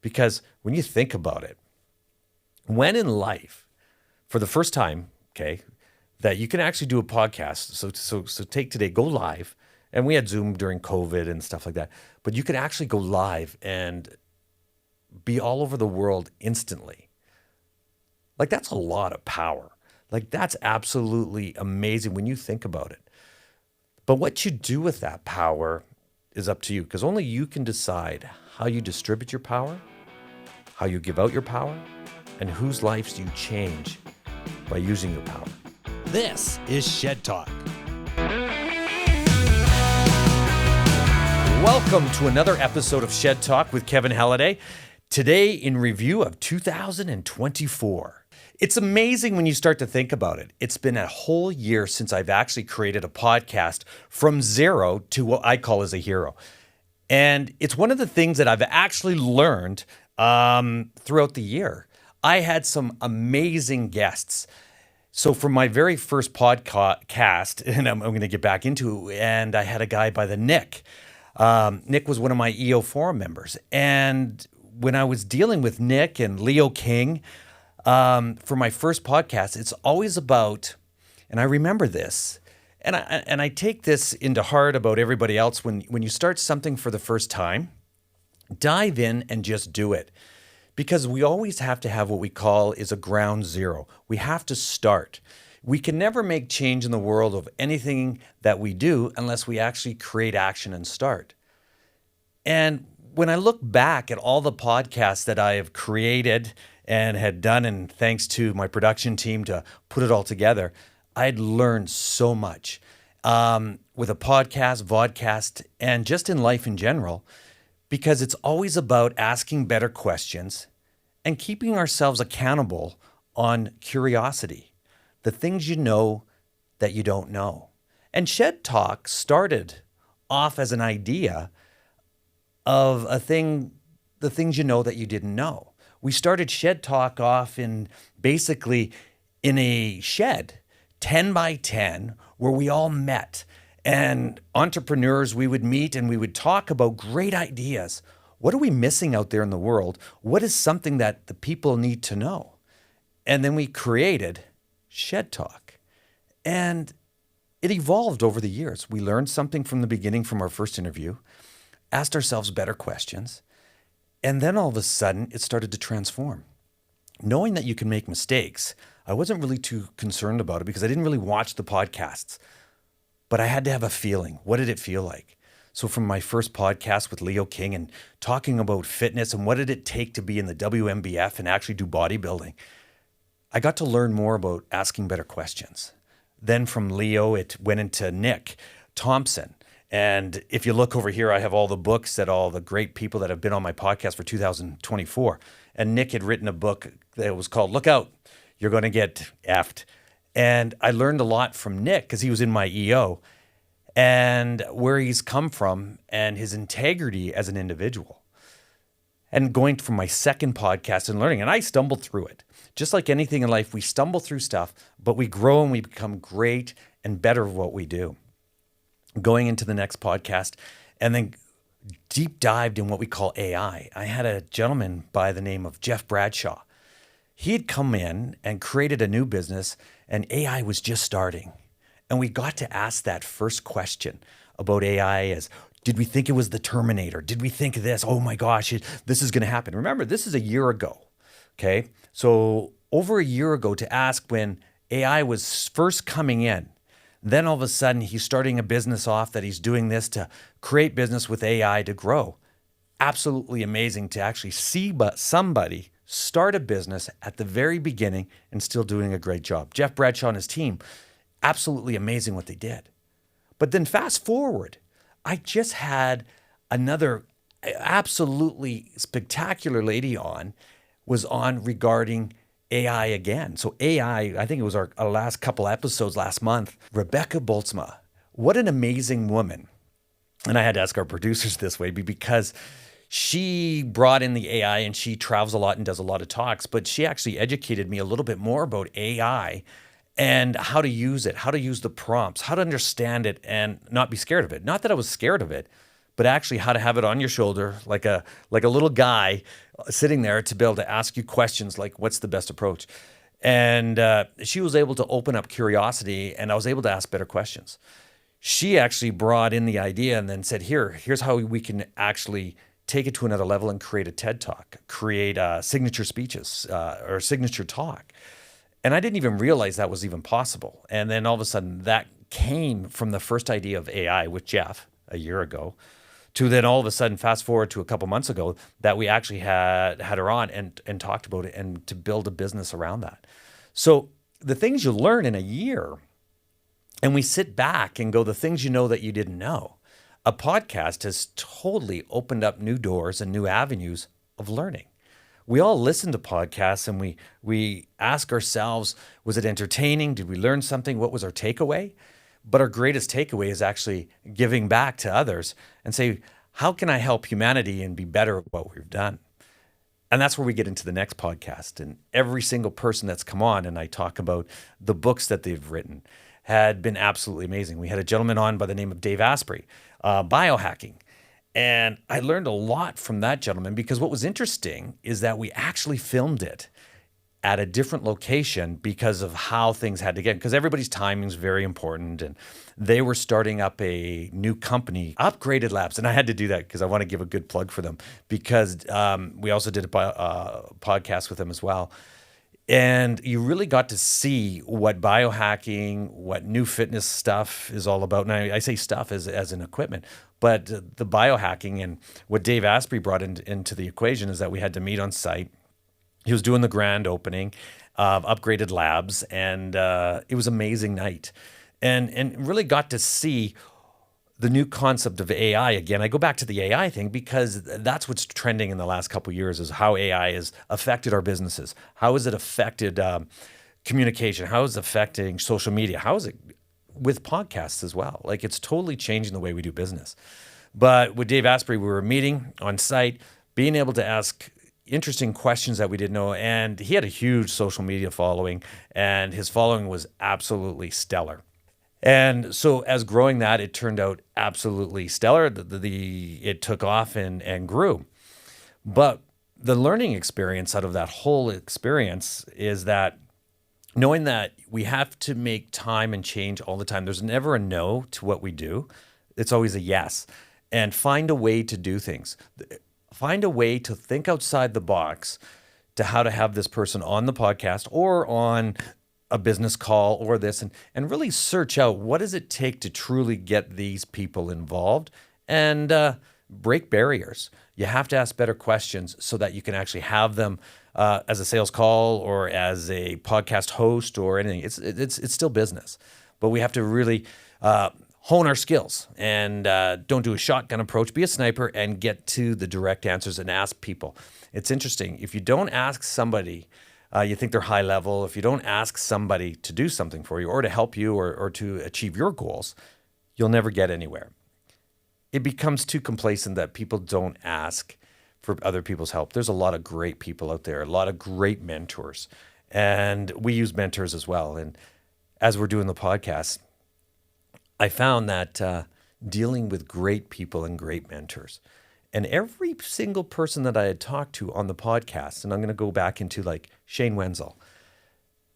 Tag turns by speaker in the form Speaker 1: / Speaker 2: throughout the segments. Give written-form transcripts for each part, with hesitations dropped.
Speaker 1: Because when you think about it, when in life, for the first time, okay, that you can actually do a podcast. So take today, go live. And we had Zoom during COVID and stuff like that. But you could actually go live and be all over the world instantly. Like, that's a lot of power. Like, that's absolutely amazing when you think about it. But what you do with that power is up to you, because only you can decide how you distribute your power, how you give out your power, and whose lives you change by using your power.
Speaker 2: This is Shed Talk.
Speaker 1: Welcome to another episode of Shed Talk with Kevin Halliday. Today in review of 2024. It's amazing when you start to think about it. It's been a whole year since I've actually created a podcast from zero to what I call as a hero. And it's one of the things that I've actually learned throughout the year. I had some amazing guests. So for my very first podcast, and I'm going to get back into it, and I had a guy by the Nick. Nick was one of my EO forum members. And when I was dealing with Nick and Leo King, for my first podcast, it's always about, and I remember this, and I take this into heart about everybody else. When you start something for the first time, dive in and just do it. Because we always have to have what we call is a ground zero. We have to start. We can never make change in the world of anything that we do unless we actually create action and start. And when I look back at all the podcasts that I have created and had done, and thanks to my production team to put it all together, I'd learned so much with a podcast, vodcast, and just in life in general, because it's always about asking better questions and keeping ourselves accountable on curiosity, the things you know that you don't know. And Shed Talk started off as an idea of the things you know that you didn't know. We started Shed Talk off basically in a shed, 10 by 10, where we all met. And entrepreneurs, we would meet and we would talk about great ideas. What are we missing out there in the world? What is something that the people need to know? And then we created Shed Talk. And it evolved over the years. We learned something from the beginning from our first interview, asked ourselves better questions, and then all of a sudden it started to transform. Knowing that you can make mistakes, I wasn't really too concerned about it because I didn't really watch the podcasts, but I had to have a feeling. What did it feel like? So from my first podcast with Leo King and talking about fitness and what did it take to be in the WMBF and actually do bodybuilding, I got to learn more about asking better questions. Then from Leo, it went into Nick Thompson. And if you look over here, I have all the books that all the great people that have been on my podcast for 2024. And Nick had written a book that was called Look Out, You're Going to Get Effed. And I learned a lot from Nick because he was in my EO and where he's come from and his integrity as an individual. And going from my second podcast and learning, and I stumbled through it. Just like anything in life, we stumble through stuff, but we grow and we become great and better at what we do. Going into the next podcast and then deep dived in what we call AI. I had a gentleman by the name of Jeff Bradshaw. He had come in and created a new business and AI was just starting. And we got to ask that first question about AI as, did we think it was the Terminator? Did we think this? Oh my gosh, this is going to happen. Remember, this is a year ago, okay? So over a year ago to ask when AI was first coming in, then all of a sudden he's starting a business off that he's doing this to create business with AI to grow. Absolutely amazing to actually see somebody start a business at the very beginning and still doing a great job. Jeff Bradshaw and his team, absolutely amazing what they did. But then fast forward, I just had another absolutely spectacular lady was on regarding AI again. So AI, I think it was our last couple episodes last month, Rebecca Boltzma. What an amazing woman. And I had to ask our producers this way because she brought in the AI and she travels a lot and does a lot of talks, but she actually educated me a little bit more about AI and how to use it, how to use the prompts, how to understand it and not be scared of it. Not that I was scared of it, but actually how to have it on your shoulder like a little guy sitting there to be able to ask you questions like, what's the best approach? And she was able to open up curiosity, and I was able to ask better questions. She actually brought in the idea and then said, here's how we can actually take it to another level and create a TED Talk, create signature speeches or signature talk. And I didn't even realize that was even possible. And then all of a sudden that came from the first idea of AI with Jeff a year ago to then all of a sudden fast forward to a couple months ago that we actually had her on and talked about it and to build a business around that. So the things you learn in a year, and we sit back and go, the things you know that you didn't know. A podcast has totally opened up new doors and new avenues of learning. We all listen to podcasts and we ask ourselves, was it entertaining? Did we learn something? What was our takeaway? But our greatest takeaway is actually giving back to others and say, how can I help humanity and be better at what we've done? And that's where we get into the next podcast. And every single person that's come on, and I talk about the books that they've written, had been absolutely amazing. We had a gentleman on by the name of Dave Asprey, Biohacking. And I learned a lot from that gentleman because what was interesting is that we actually filmed it at a different location because of how things had to get, because everybody's timing is very important. And they were starting up a new company, Upgraded Labs. And I had to do that because I want to give a good plug for them because we also did a podcast with them as well. And you really got to see what biohacking, what new fitness stuff is all about. And I say stuff as an equipment, but the biohacking and what Dave Asprey brought into the equation is that we had to meet on site. He was doing the grand opening of Upgraded Labs, and it was an amazing night. And really got to see the new concept of AI again. I go back to the AI thing because that's what's trending in the last couple of years is how AI has affected our businesses. How has it affected communication? How is it affecting social media? How is it with podcasts as well? Like it's totally changing the way we do business. But with Dave Asprey, we were meeting on site, being able to ask interesting questions that we didn't know. And he had a huge social media following, and his following was absolutely stellar. And so as growing that, it turned out absolutely stellar. It took off and grew. But the learning experience out of that whole experience is that knowing that we have to make time and change all the time. There's never a no to what we do. It's always a yes. And find a way to do things. Find a way to think outside the box to how to have this person on the podcast or on a business call or this and really search out what does it take to truly get these people involved and break barriers. You have to ask better questions so that you can actually have them as a sales call or as a podcast host or anything. It's still business, but we have to really hone our skills and don't do a shotgun approach, be a sniper and get to the direct answers and ask people. It's interesting. If you don't ask somebody, you think they're high level. If you don't ask somebody to do something for you or to help you or to achieve your goals, you'll never get anywhere. It becomes too complacent that people don't ask for other people's help. There's a lot of great people out there, a lot of great mentors, and we use mentors as well. And as we're doing the podcast, I found that dealing with great people and great mentors, and every single person that I had talked to on the podcast, and I'm going to go back into like Shane Wenzel,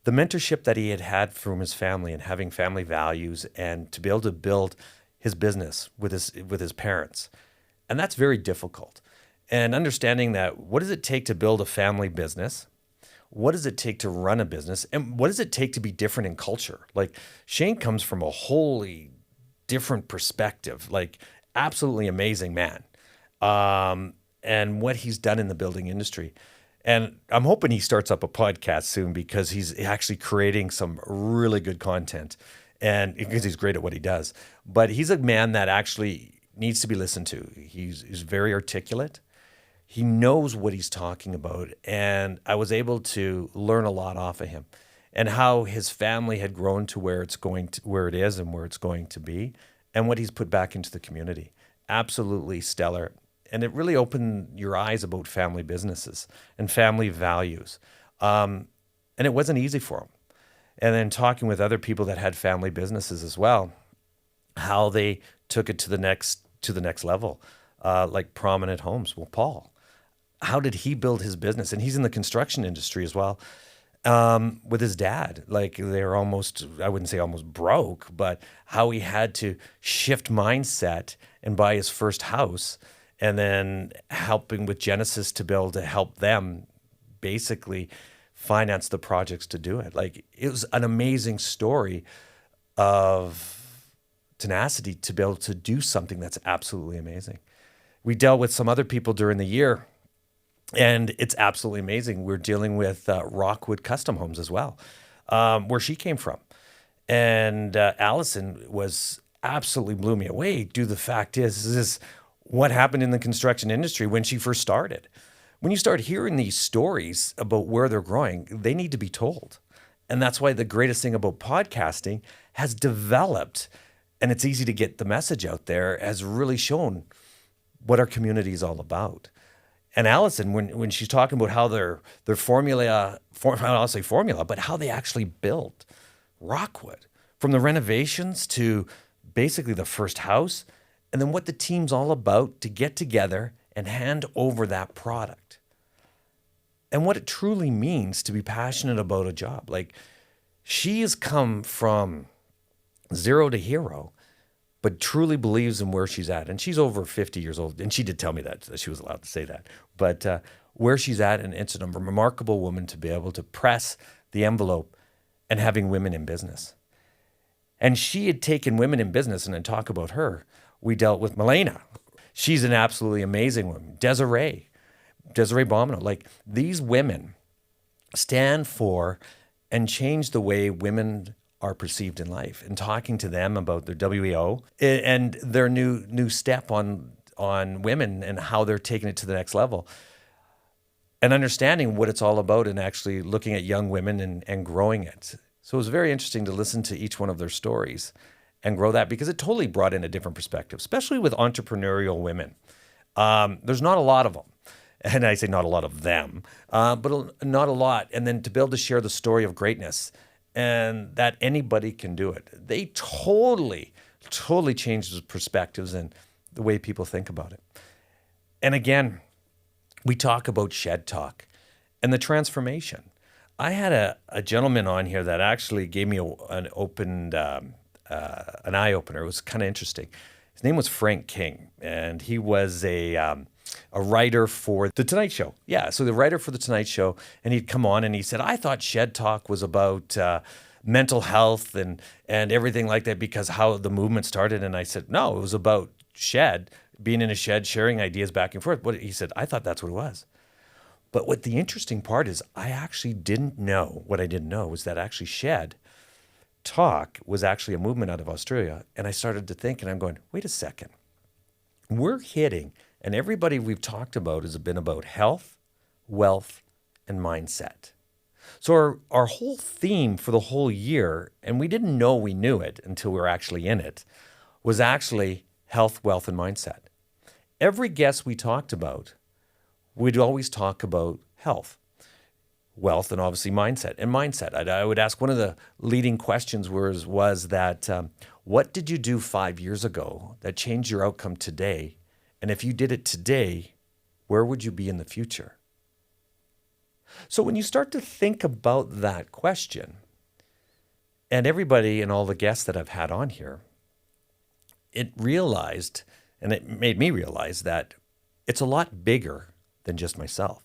Speaker 1: the mentorship that he had from his family and having family values and to be able to build his business with his parents. And that's very difficult. And understanding that what does it take to build a family business? What does it take to run a business? And what does it take to be different in culture? Like Shane comes from a wholly different perspective, like absolutely amazing man. And what he's done in the building industry. And I'm hoping he starts up a podcast soon because he's actually creating some really good content and because he's great at what he does. But he's a man that actually needs to be listened to. He's very articulate. He knows what he's talking about. And I was able to learn a lot off of him and how his family had grown to where it is and where it's going to be and what he's put back into the community. Absolutely stellar. And it really opened your eyes about family businesses and family values. And it wasn't easy for him. And then talking with other people that had family businesses as well, how they took it to the next level, like Prominent Homes. Well, Paul, how did he build his business? And he's in the construction industry as well. With his dad, like they're almost, I wouldn't say almost broke, but how he had to shift mindset and buy his first house, and then helping with Genesis to be able to help them basically finance the projects to do it. Like, it was an amazing story of tenacity to be able to do something that's absolutely amazing. We dealt with some other people during the year, and it's absolutely amazing. We're dealing with Rockwood Custom Homes as well, where she came from. And Allison was absolutely blew me away. The fact is what happened in the construction industry when she first started. When you start hearing these stories about where they're growing, they need to be told. And that's why the greatest thing about podcasting has developed, and it's easy to get the message out there, has really shown what our community is all about. And Allison, when she's talking about how their formula, I'll say formula, but how they actually built Rockwood, from the renovations to basically the first house, and then what the team's all about to get together and hand over that product. And what it truly means to be passionate about a job. Like, she has come from zero to hero, but truly believes in where she's at. And she's over 50 years old. And she did tell me that she was allowed to say that. But where she's at, and it's a remarkable woman to be able to press the envelope and having women in business. And she had taken women in business, and then talk about her. We dealt with Milena. She's an absolutely amazing woman. Desiree Bomino. Like, these women stand for and change the way women are perceived in life, and talking to them about their WEO and their new step on women and how they're taking it to the next level, and understanding what it's all about, and actually looking at young women and growing it. So it was very interesting to listen to each one of their stories and grow that, because it totally brought in a different perspective, especially with entrepreneurial women. There's not a lot of them. And I say not a lot of them, but not a lot. And then to be able to share the story of greatness, and that anybody can do it. They totally changed the perspectives and the way people think about it. And again, we talk about Shed Talk and the transformation. I had a gentleman on here that actually gave me an eye-opener. It was kind of interesting. His name was Frank King, and he was a writer for The Tonight Show. Yeah, so the writer for The Tonight Show, and he'd come on and he said, I thought Shed Talk was about mental health and everything like that, because how the movement started. And I said, no, it was about being in a shed, sharing ideas back and forth. He said, I thought that's what it was. But what the interesting part is, I actually didn't know. What I didn't know was that actually Shed Talk was actually a movement out of Australia. And I started to think, and I'm going, wait a second. We're hitting, and everybody we've talked about has been about health, wealth, and mindset. So our whole theme for the whole year, and we didn't know we knew it until we were actually in it, was actually health, wealth, and mindset. Every guest we talked about, we'd always talk about health, wealth, and obviously mindset. And mindset, I would ask, one of the leading questions was that, what did you do 5 years ago that changed your outcome today? And if you did it today, where would you be in the future? So when you start to think about that question, and everybody and all the guests that I've had on here, it made me realize that it's a lot bigger than just myself.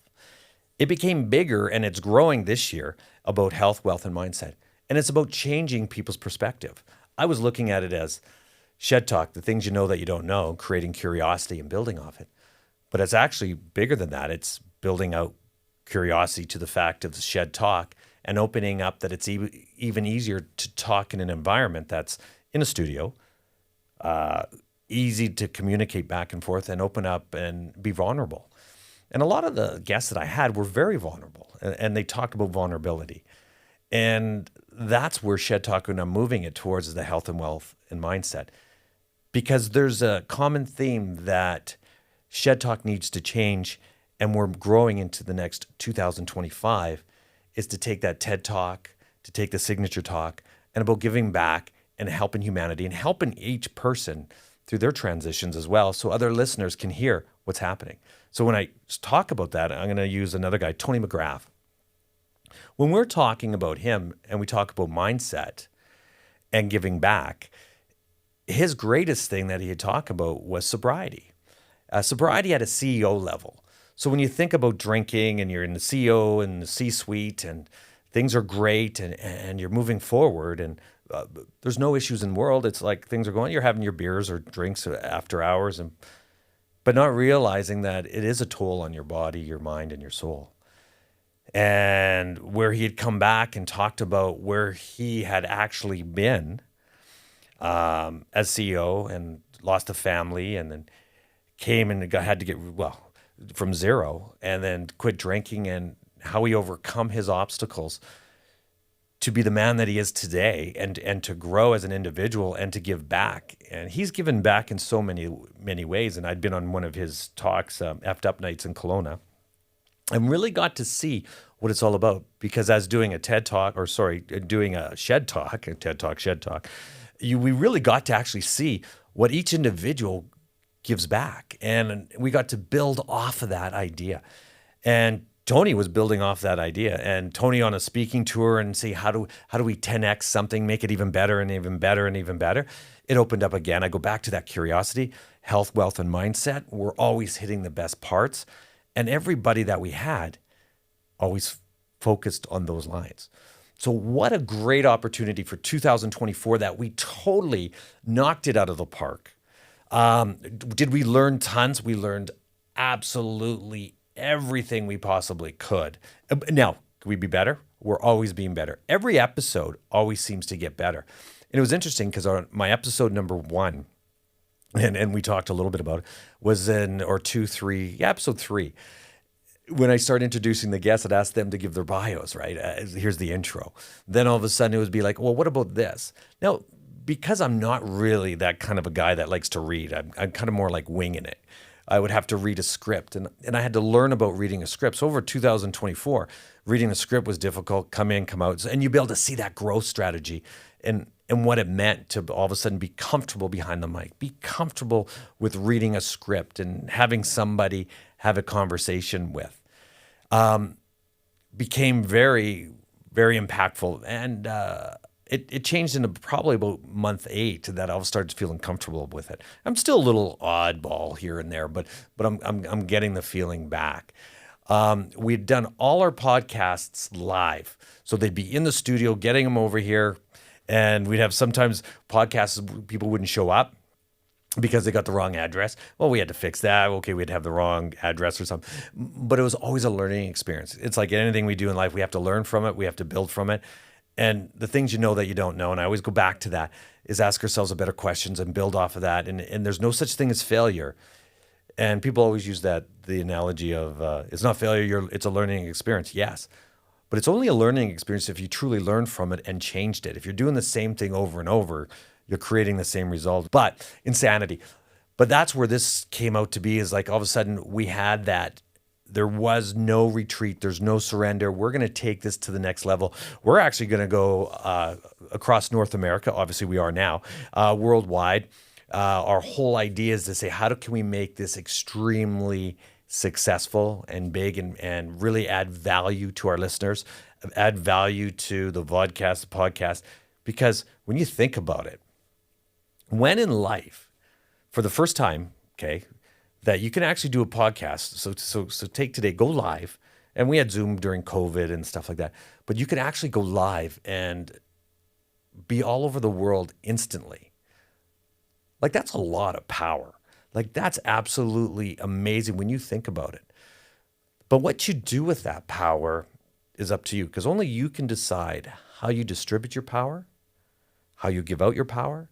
Speaker 1: It became bigger, and it's growing this year, about health, wealth, and mindset. And it's about changing people's perspective. I was looking at it as Shed Talk, the things you know that you don't know, creating curiosity and building off it. But it's actually bigger than that. It's building out curiosity to the fact of the Shed Talk, and opening up that it's even easier to talk in an environment that's in a studio, easy to communicate back and forth and open up and be vulnerable. And a lot of the guests that I had were very vulnerable, and they talked about vulnerability. And that's where Shed Talk, and I'm moving it towards, the health and wealth and mindset. Because there's a common theme that Shed Talk needs to change, and we're growing into the next 2025, is to take that TED Talk, to take the Signature Talk, and about giving back and helping humanity and helping each person through their transitions as well, so other listeners can hear what's happening. So when I talk about that, I'm going to use another guy, Tony McGrath. When we're talking about him and we talk about mindset and giving back, his greatest thing that he had talked about was sobriety. Sobriety at a CEO level. So when you think about drinking and you're in the CEO and the C-suite and things are great and you're moving forward and there's no issues in the world. It's like things are going, you're having your beers or drinks after hours, but not realizing that it is a toll on your body, your mind, and your soul. And where he had come back and talked about where he had actually been as CEO and lost a family and then came and had to get, from zero and then quit drinking and how he overcome his obstacles to be the man that he is today and to grow as an individual and to give back. And he's given back in so many ways. And I'd been on one of his talks, Effed Up Nights in Kelowna, and really got to see what it's all about. Because as doing a doing a Shed Talk, we really got to actually see what each individual gives back. And we got to build off of that idea. And Tony was building off that idea, and Tony on a speaking tour and see how do we 10x something, make it even better and even better and even better. It opened up again. I go back to that curiosity, health, wealth, and mindset. We're always hitting the best parts, and everybody that we had always focused on those lines. So what a great opportunity for 2024 that we totally knocked it out of the park. Did we learn tons? We learned absolutely everything we possibly could. Now, could we be better? We're always being better. Every episode always seems to get better. And it was interesting because my episode number 1, and we talked a little bit about it, was episode 3. When I started introducing the guests, I'd ask them to give their bios, right? Here's the intro. Then all of a sudden it would be like, well, what about this? Now, because I'm not really that kind of a guy that likes to read, I'm kind of more like winging it. I would have to read a script, and I had to learn about reading a script. So over 2024, reading a script was difficult, come in, come out. And you'd be able to see that growth strategy and what it meant to all of a sudden be comfortable behind the mic, be comfortable with reading a script and having somebody have a conversation with. Became very, very impactful. And it changed into probably about month 8 that I started feeling comfortable with it. I'm still a little oddball here and there, but I'm getting the feeling back. We'd done all our podcasts live, so they'd be in the studio, getting them over here, and we'd have sometimes podcasts people wouldn't show up because they got the wrong address. Well, we had to fix that. Okay, we'd have the wrong address or something. But it was always a learning experience. It's like anything we do in life, we have to learn from it. We have to build from it. And the things you know that you don't know, and I always go back to that, is ask ourselves better questions and build off of that. And there's no such thing as failure. And people always use the analogy of it's not failure, it's a learning experience. Yes, but it's only a learning experience if you truly learned from it and changed it. If you're doing the same thing over and over, you're creating the same result. But insanity. But that's where this came out to be, is like all of a sudden we had that. There was no retreat. There's no surrender. We're going to take this to the next level. We're actually going to go across North America. Obviously, we are now worldwide. Our whole idea is to say, how can we make this extremely successful and big and really add value to our listeners, add value to the podcast. Because when you think about it, when in life, for the first time, okay, that you can actually do a podcast. So take today, go live. And we had Zoom during COVID and stuff like that. But you can actually go live and be all over the world instantly. Like, that's a lot of power. Like, that's absolutely amazing when you think about it. But what you do with that power is up to you, because only you can decide how you distribute your power, how you give out your power,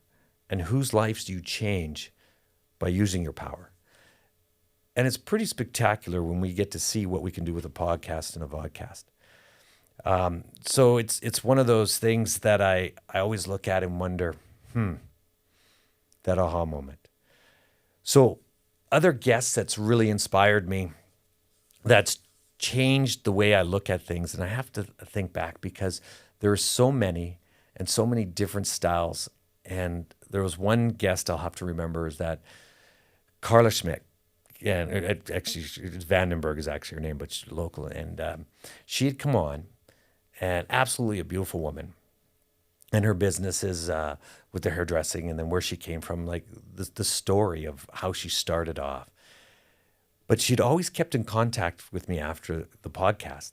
Speaker 1: and whose lives do you change by using your power. And it's pretty spectacular when we get to see what we can do with a podcast and a vodcast. So it's one of those things that I always look at and wonder, that aha moment. So other guests that's really inspired me, that's changed the way I look at things, and I have to think back because there are so many and so many different styles. And there was one guest I'll have to remember, is that Carla Schmidt. yeah, actually, Vandenberg is actually her name, but she's local. And she had come on, and absolutely a beautiful woman. And her business is with the hairdressing, and then where she came from, like the story of how she started off. But she'd always kept in contact with me after the podcast.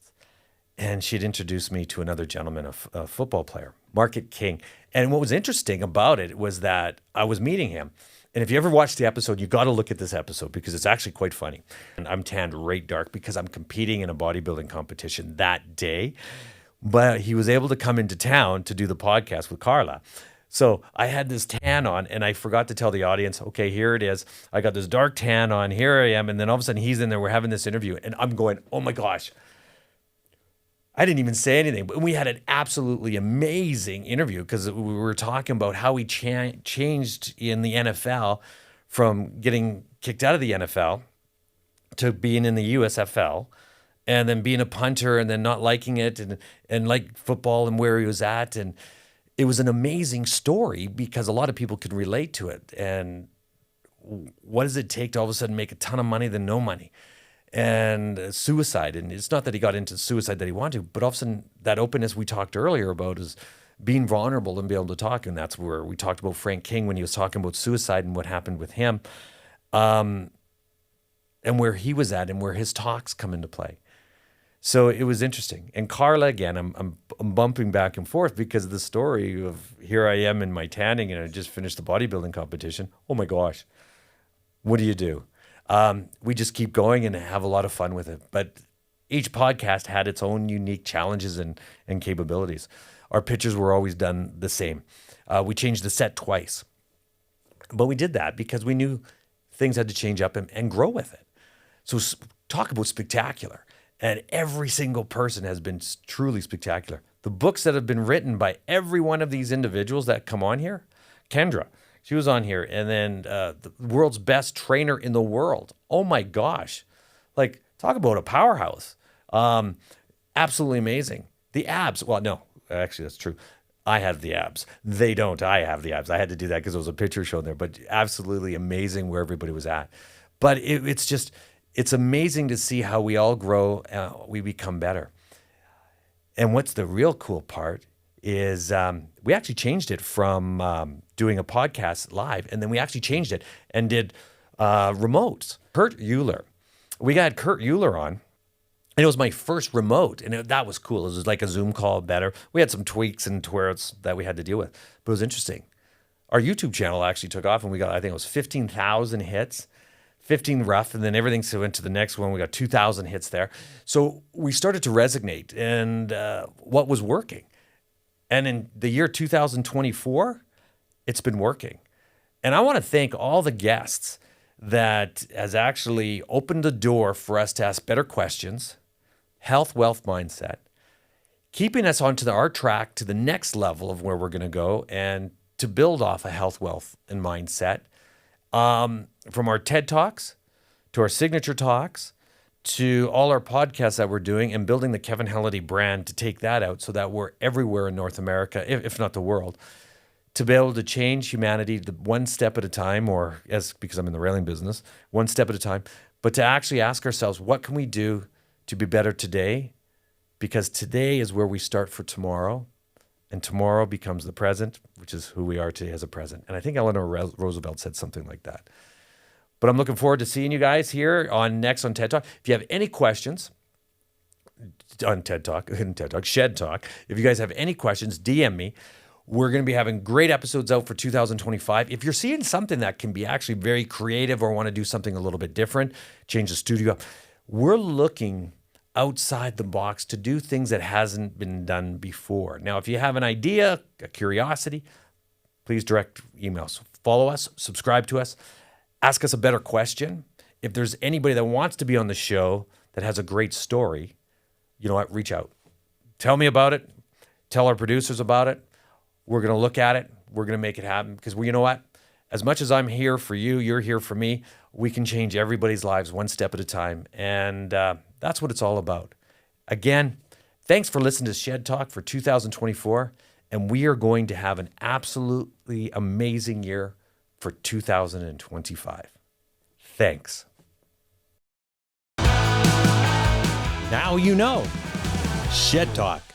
Speaker 1: And she'd introduced me to another gentleman, a football player, Market King. And what was interesting about it was that I was meeting him. And if you ever watched the episode, you got to look at this episode because it's actually quite funny. And I'm tanned right dark because I'm competing in a bodybuilding competition that day. But he was able to come into town to do the podcast with Carla. So I had this tan on, and I forgot to tell the audience, okay, here it is. I got this dark tan on. Here I am. And then all of a sudden he's in there. We're having this interview. And I'm going, oh my gosh. I didn't even say anything, but we had an absolutely amazing interview because we were talking about how he changed in the NFL from getting kicked out of the NFL to being in the USFL and then being a punter and then not liking it and like football and where he was at. And it was an amazing story because a lot of people could relate to it. And what does it take to all of a sudden make a ton of money than no money? And suicide. And it's not that he got into suicide that he wanted to, but all of a sudden that openness we talked earlier about is being vulnerable and being able to talk. And that's where we talked about Frank King when he was talking about suicide and what happened with him, and where he was at and where his talks come into play. So it was interesting. And Carla, again, I'm bumping back and forth because of the story of here I am in my tanning and I just finished the bodybuilding competition. Oh my gosh, what do you do? We just keep going and have a lot of fun with it. But each podcast had its own unique challenges and capabilities. Our pictures were always done the same. We changed the set twice. But we did that because we knew things had to change up and grow with it. So talk about spectacular. And every single person has been truly spectacular. The books that have been written by every one of these individuals that come on here, Kendra, she was on here, and then the world's best trainer in the world. Oh my gosh. Like, talk about a powerhouse. Absolutely amazing. The abs. Well, no, actually, that's true. I have the abs. They don't. I have the abs. I had to do that because there was a picture shown there, but absolutely amazing where everybody was at. But it's amazing to see how we all grow, we become better. And what's the real cool part is we actually changed it from doing a podcast live, and then we actually changed it and did remotes. Kurt Euler. We got Kurt Euler on, and it was my first remote, and that was cool. It was like a Zoom call better. We had some tweaks and twirls that we had to deal with, but it was interesting. Our YouTube channel actually took off, and we got, I think it was 15,000 hits. 15 rough, and then everything went to the next one. We got 2,000 hits there. So we started to resonate and what was working. And in the year 2024, it's been working. And I want to thank all the guests that has actually opened the door for us to ask better questions, health, wealth, mindset, keeping us onto our track to the next level of where we're going to go and to build off a health, wealth, and mindset. From our TED Talks to our signature talks to all our podcasts that we're doing and building the Kevin Halliday brand to take that out so that we're everywhere in North America, if not the world, to be able to change humanity one step at a time, or because I'm in the railing business, one step at a time, but to actually ask ourselves, what can we do to be better today? Because today is where we start for tomorrow. And tomorrow becomes the present, which is who we are today as a present. And I think Eleanor Roosevelt said something like that. But I'm looking forward to seeing you guys here next on TED Talk. If you have any questions on TED Talk, Shed Talk, if you guys have any questions, DM me. We're going to be having great episodes out for 2025. If you're seeing something that can be actually very creative or want to do something a little bit different, change the studio up, we're looking outside the box to do things that hasn't been done before. Now, if you have an idea, a curiosity, please direct emails. Follow us, subscribe to us, ask us a better question. If there's anybody that wants to be on the show that has a great story, you know what, reach out. Tell me about it. Tell our producers about it. We're going to look at it. We're going to make it happen because you know what? As much as I'm here for you, you're here for me, we can change everybody's lives one step at a time. And that's what it's all about. Again, thanks for listening to Shed Talk for 2024. And we are going to have an absolutely amazing year for 2025. Thanks.
Speaker 2: Now you know. Shed Talk.